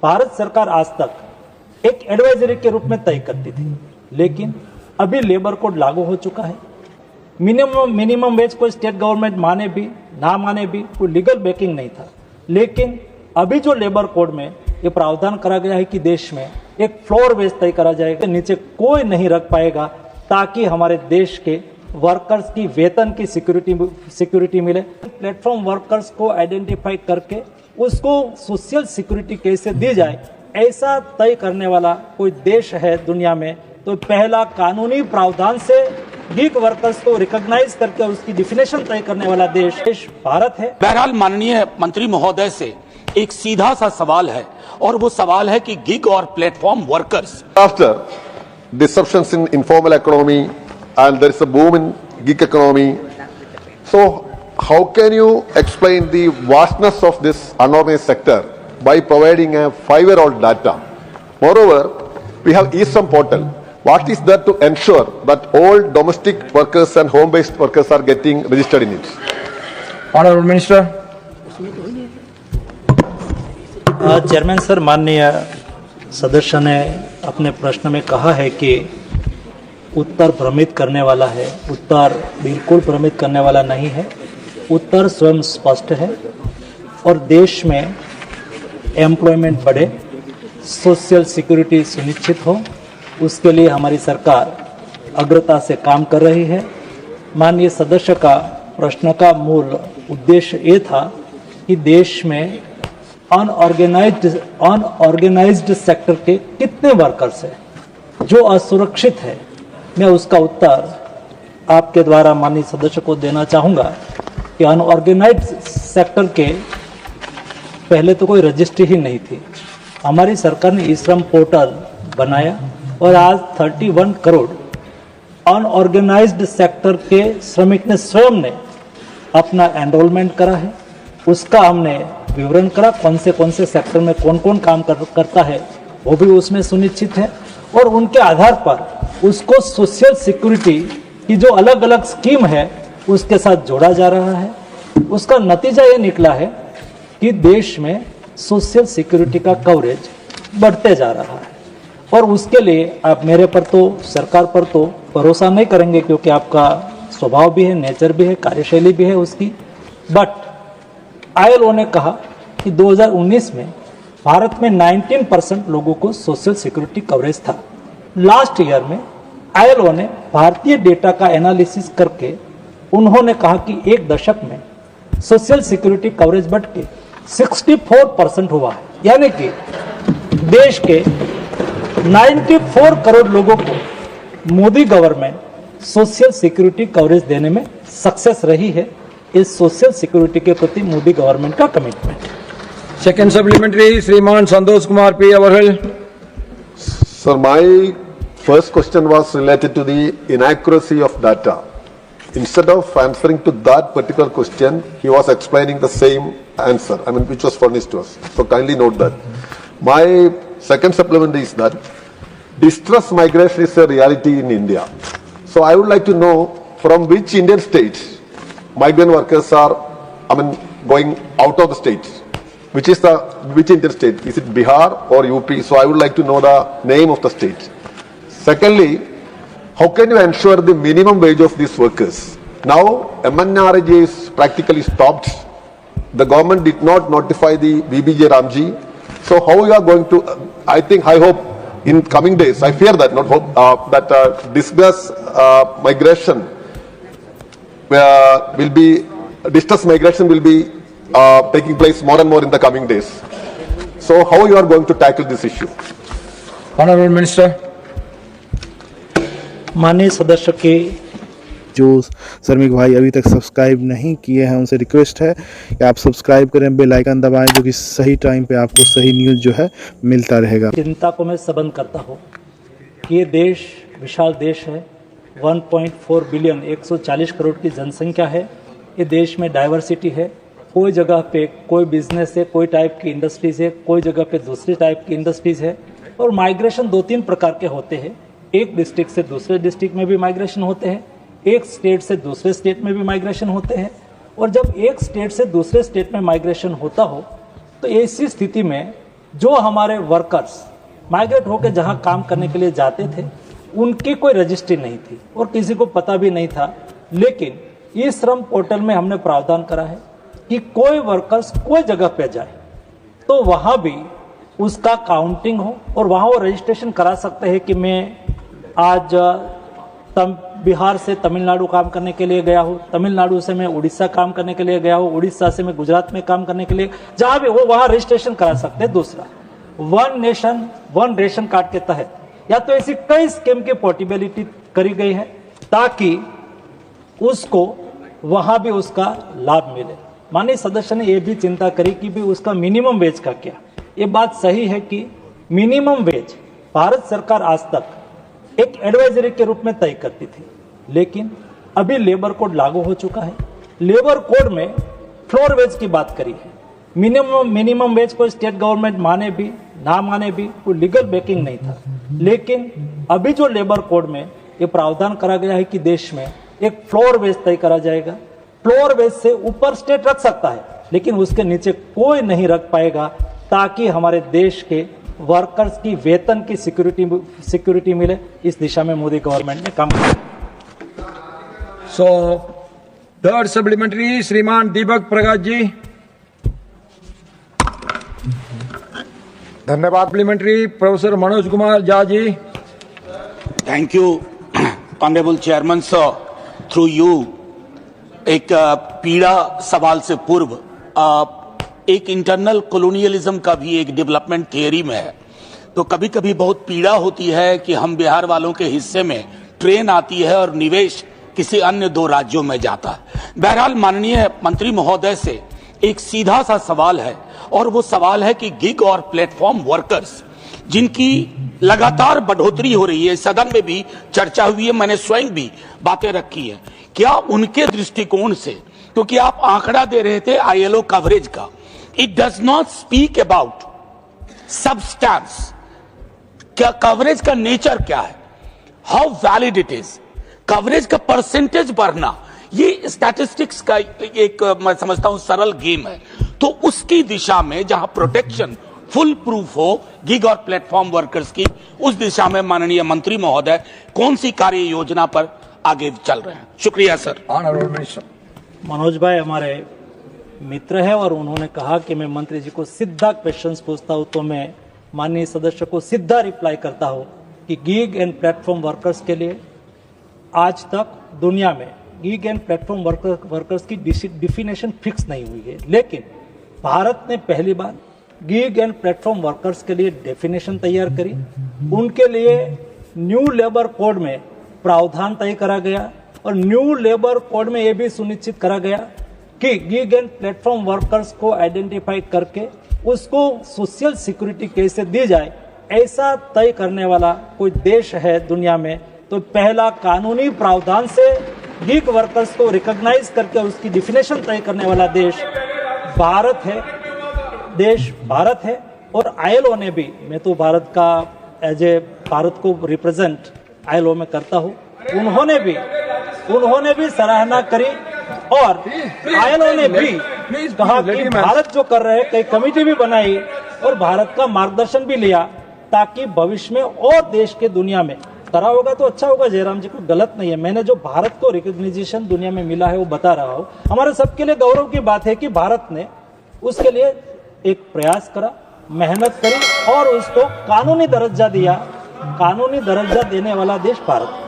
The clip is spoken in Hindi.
भारत सरकार आज तक एक एडवाइजरी के रूप में तय करती थी, लेकिन अभी लेबर कोड लागू हो चुका है। मिनिमम वेज को स्टेट गवर्नमेंट माने भी ना माने भी कोई लीगल बैकिंग नहीं था, लेकिन अभी जो लेबर कोड में ये प्रावधान करा गया है कि देश में एक फ्लोर वेज तय करा जाएगा, नीचे कोई नहीं रख पाएगा, ताकि हमारे देश के वर्कर्स की वेतन की सिक्योरिटी मिले। प्लेटफॉर्म वर्कर्स को आइडेंटिफाई करके उसको सोशल सिक्योरिटी कैसे दी जाए, ऐसा तय करने वाला कोई देश है दुनिया में तो पहला कानूनी प्रावधान से गिग वर्कर्स को रिकॉग्नाइज करके उसकी डिफिनेशन तय करने वाला देश भारत है। बहरहाल माननीय मंत्री महोदय से एक सीधा सा सवाल है, और वो सवाल है कि गिग और platform workers after disruptions in informal economy and there is a boom in gig economy, so how can you explain the vastness of this unorganized sector by providing a 5-year-old data? Moreover, we have e-Shram portal. What is there to ensure that all domestic workers and home-based workers are getting registered in it? Honorable Minister. Chairman sir, माननीय सदस्य ने अपने प्रश्न में कहा है कि उत्तर भ्रमित करने वाला है। उत्तर बिल्कुल भ्रमित करने वाला नहीं है, उत्तर स्वयं स्पष्ट है और देश में एम्प्लॉयमेंट बढ़े, सोशल सिक्योरिटी सुनिश्चित हो, उसके लिए हमारी सरकार अग्रता से काम कर रही है। माननीय सदस्य का प्रश्न का मूल उद्देश्य ये था कि देश में अनऑर्गेनाइज्ड सेक्टर के कितने वर्कर्स हैं जो असुरक्षित है। मैं उसका उत्तर आपके द्वारा माननीय सदस्य को देना चाहूँगा कि अनऑर्गेनाइज्ड सेक्टर के पहले तो कोई रजिस्ट्री ही नहीं थी। हमारी सरकार ने ई-श्रम पोर्टल बनाया और आज 31 करोड़ अनऑर्गेनाइज्ड सेक्टर के श्रमिक ने स्वयं ने अपना एनरोलमेंट करा है। उसका हमने विवरण करा, कौन से सेक्टर में कौन कौन काम करता है वो भी उसमें सुनिश्चित है, और उनके आधार पर उसको सोशल सिक्योरिटी की जो अलग अलग स्कीम है उसके साथ जोड़ा जा रहा है। उसका नतीजा ये निकला है कि देश में सोशल सिक्योरिटी का कवरेज बढ़ते जा रहा है, और उसके लिए आप मेरे पर तो, सरकार पर तो भरोसा नहीं करेंगे क्योंकि आपका स्वभाव भी है, नेचर भी है, कार्यशैली भी है उसकी, बट ILO ने कहा कि 2019 में भारत में 19% लोगों को सोशल सिक्योरिटी कवरेज था। लास्ट ईयर में ILO ने भारतीय डेटा का एनालिसिस करके उन्होंने कहा कि एक दशक में सोशल सिक्योरिटी कवरेज बढ़ के 64% हुआ है, यानी कि देश के 94 करोड़ लोगों को Modi government social security coverage देने में सक्सेस रही है। इस सोशल सिक्योरिटी के प्रति मोदी गवर्नमेंट का कमिटमेंट। सेकंड सप्लीमेंट्री श्रीमान Santosh Kumar P. Avarhal. Sir, my first question was related to the inaccuracy of data. Instead of answering to that particular question, he was explaining the same answer, which was furnished to us. So kindly note that. My second supplement is that distress migration is a reality in India. So I would like to know from which Indian states migrant workers are, going out of the state. Which Indian state? Is it Bihar or UP? So I would like to know the name of the state. Secondly, how can you ensure the minimum wage of these workers? Now, MNRJ is practically stopped. The government did not notify the BBJ Ramji. So how you are going to, I hope in coming days, I fear that, not hope, that distress migration distress migration will be taking place more and more in the coming days. So how you are going to tackle this issue? Honorable Minister. माननीय सदस्य के जो श्रमिक भाई अभी तक सब्सक्राइब नहीं किए हैं उनसे रिक्वेस्ट है कि आप सब्सक्राइब करें, बेल आइकन दबाएं, जो कि सही टाइम पे आपको सही न्यूज़ जो है मिलता रहेगा। चिंता को मैं सबंध करता हूँ कि ये देश विशाल देश है, 1.4 बिलियन 140 करोड़ की जनसंख्या है। ये देश में डाइवर्सिटी है, कोई जगह पे कोई बिजनेस है, कोई टाइप की इंडस्ट्रीज है, कोई जगह पे दूसरी टाइप की इंडस्ट्रीज है, और माइग्रेशन 2-3 प्रकार के होते हैं। एक डिस्ट्रिक्ट से दूसरे डिस्ट्रिक्ट में भी माइग्रेशन होते हैं, एक स्टेट से दूसरे स्टेट में भी माइग्रेशन होते हैं, और जब एक स्टेट से दूसरे स्टेट में माइग्रेशन होता हो तो ऐसी स्थिति में जो हमारे वर्कर्स माइग्रेट होकर जहां काम करने के लिए जाते थे उनकी कोई रजिस्ट्री नहीं थी और किसी को पता भी नहीं था। लेकिन इस श्रम पोर्टल में हमने प्रावधान करा है कि कोई वर्कर्स कोई जगह पे जाए तो वहां भी उसका काउंटिंग हो और वहां वो रजिस्ट्रेशन करा सकते हैं कि मैं आज बिहार से तमिलनाडु काम करने के लिए गया हूँ, तमिलनाडु से मैं उड़ीसा काम करने के लिए गया हूँ, उड़ीसा से मैं गुजरात में काम करने के लिए, जहां भी वो वहां रजिस्ट्रेशन करा सकते हैं। दूसरा, one nation one ration card के तहत या तो ऐसी कई स्कीम की पोर्टेबिलिटी करी गई है ताकि उसको वहां भी उसका लाभ मिले। माननीय सदस्य ने यह भी चिंता करी कि भी उसका मिनिमम वेज का क्या। ये बात सही है कि मिनिमम वेज भारत सरकार आज तक एक एडवाइजरी के रूप में तय करती थी, लेकिन अभी लेबर कोड लागू हो चुका है। लेबर कोड में फ्लोर वेज की बात करी है। मिनिमम वेज को स्टेट गवर्नमेंट माने भी ना माने भी कोई लीगल बैकिंग नहीं था, लेकिन अभी जो लेबर कोड में ये प्रावधान करा गया है कि देश में एक फ्लोर वेज तय करा जाएगा। फ्लोर वेज से ऊपर स्टेट रख सकता है, लेकिन उसके नीचे कोई नहीं रख पाएगा, ताकि हमारे देश के वर्कर्स की वेतन की सिक्योरिटी मिले। इस दिशा में मोदी गवर्नमेंट ने काम किया। सो थर्ड सप्लीमेंट्री श्रीमान दीपक प्रकाश जी। धन्यवाद। Supplementary professor Manoj Kumar Jha ji. Thank you honourable chairman sir, through you एक पीड़ा सवाल से पूर्व एक इंटरनल कॉलोनियलिज्म का भी एक डेवलपमेंट थियरी में है। तो कभी कभी बहुत पीड़ा होती है कि हम बिहार वालों के हिस्से में ट्रेन आती है और निवेश किसी अन्य दो राज्यों में जाता है। बहरहाल माननीय मंत्री महोदय से एक सीधा सा सवाल है, और वो सवाल है कि गिग और प्लेटफॉर्म वर्कर्स जिनकी लगातार बढ़ोतरी हो रही है, सदन में भी चर्चा हुई है, मैंने स्वयं भी बातें रखी है, क्या उनके दृष्टिकोण से, क्योंकि आप आंकड़ा दे रहे थे आईएलओ कवरेज का, it does not speak about substance, क्या कवरेज का नेचर क्या है, how valid it is, coverage का परसेंटेज बढ़ना, ये स्टैटिस्टिक्स का एक मैं समझता हूं सरल गेम है। तो उसकी दिशा में जहां प्रोटेक्शन फुल प्रूफ हो गिग और प्लेटफॉर्म वर्कर्स की, उस दिशा में माननीय मंत्री महोदय कौन सी कार्य योजना पर आगे चल रहे हैं? शुक्रिया सर। Honourable minister. मनोज भाई हमारे मित्र है और उन्होंने कहा कि मैं मंत्री जी को सीधा क्वेश्चंस पूछता हूं तो मैं माननीय सदस्य को सीधा रिप्लाई करता हूं कि गिग एंड प्लेटफॉर्म वर्कर्स के लिए आज तक दुनिया में गिग एंड प्लेटफॉर्म वर्कर्स की डिफिनेशन फिक्स नहीं हुई है, लेकिन भारत ने पहली बार गिग एंड प्लेटफॉर्म वर्कर्स के लिए डेफिनेशन तैयार करी। उनके लिए न्यू लेबर कोड में प्रावधान तय करा गया और न्यू लेबर कोड में यह भी सुनिश्चित करा गया कि गिग एंड प्लेटफॉर्म वर्कर्स को आइडेंटिफाई करके उसको सोशल सिक्योरिटी कैसे दी जाए, ऐसा तय करने वाला कोई देश है दुनिया में तो पहला कानूनी प्रावधान से गिग वर्कर्स को रिकॉग्नाइज करके उसकी डिफिनेशन तय करने वाला देश भारत है। और आईएलओ ने भी, मैं तो भारत का एज ए भारत को रिप्रेजेंट आईएलओ में करता हूं, उन्होंने भी सराहना करी और आईएलओ ने भी कहा कि भारत जो कर रहे हैं, कई कमेटी भी बनाई और भारत का मार्गदर्शन भी लिया ताकि भविष्य में और देश के दुनिया में करा होगा तो अच्छा होगा। जयराम जी को गलत नहीं है, मैंने जो भारत को रिकॉग्निशन दुनिया में मिला है वो बता रहा हूं। हमारे सबके लिए गौरव की बात है कि भारत ने उसके लिए एक प्रयास करा, मेहनत करी और उसको कानूनी दर्जा दिया। कानूनी दर्जा देने वाला देश भारत।